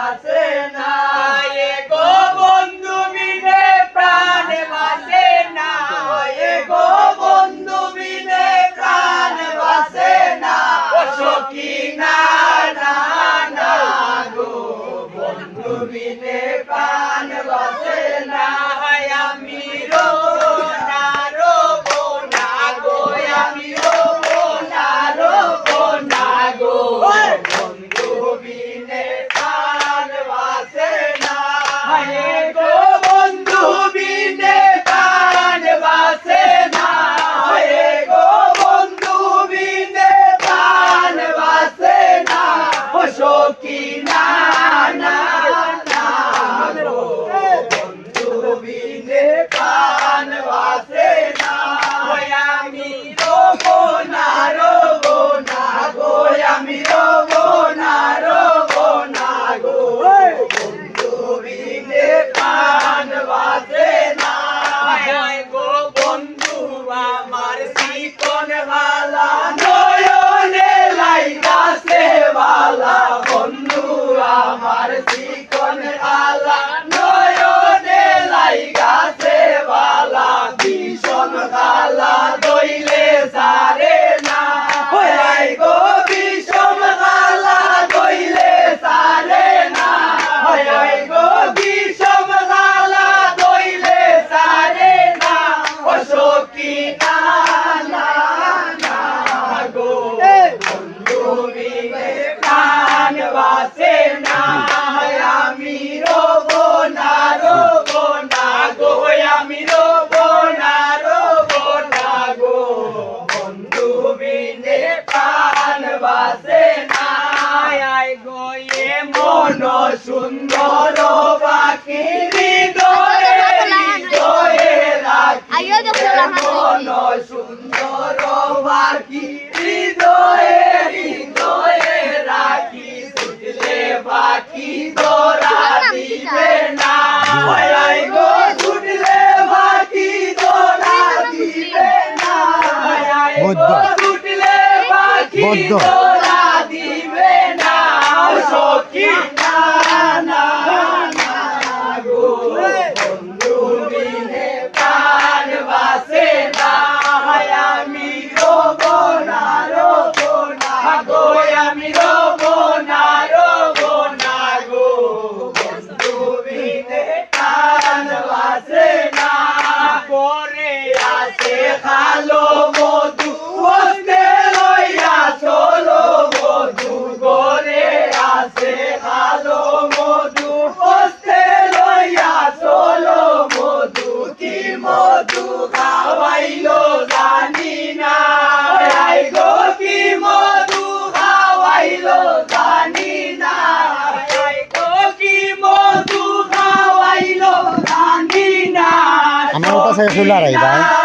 বাঁচে না এ গো বন্ধু বিনে প্রাণ বাঁচে না এ গো বন্ধু বিনে প্রাণ বাঁচে না সখী না না না গো বন্ধু বিনে প্রাণ বাঁচে না আমি রোবো না গো আমি রোবো না গো বন্ধু বিনে প্রাণ বাঁচে না গো বন্ধু বিনে প্রাণ বাঁচে না গো বন্ধু বিনে প্রাণ বাঁচে না সখী না না না গো বন্ধু বিনে প্রাণ বাঁচে না আমি রোবো না গো আমি রোবো না গো বন্ধু বিনে প্রাণ বাঁচে না গো বন্ধু আমার চিকন বালা নয়নে লাইগাছে বালা বন্ধু আমার চিকন বালা নয়নে লাইগাছে বালা ভীষণ গালা দইলে সারে না ওই গো ভীষণ গালা দইলে সারে না ওই গো ভীষণ গালা দইলে সারে না ও সখী না না না গো বন্ধু বিনে প্রাণ বাঁচে না আমি রোবো না গো আমি রোবো না গো বন্ধু বিনে প্রাণ বাঁচে না গো এ মন সুন্দর বাকি হৃদয়ে রাখি মন সুন্দর বাকি হৃদয়ে রাখি ছুটলে বাকি দোরা দিবে না গো ছুটলে বাকি দোরা দিবে না ছুটলে বাকি দোরা দিবে না সখী না না না গো বন্ধু বিনে প্রাণ বাঁচে না আমি রোবো না গো আমি রোবো না গো বন্ধু বিনে প্রাণ বাঁচে না পরে আসে খালো মধু বসতে লইয়া চলো মধু করে আসে খালো মধু বসতে লইয়া চলো মধু কি মধু খাওয়াইলো জানি না গো কি মধু খাওয়াইলো জানি না গো কি মধু খাওয়াইলো জানি না আমার কাছে ফুলারাই ভাই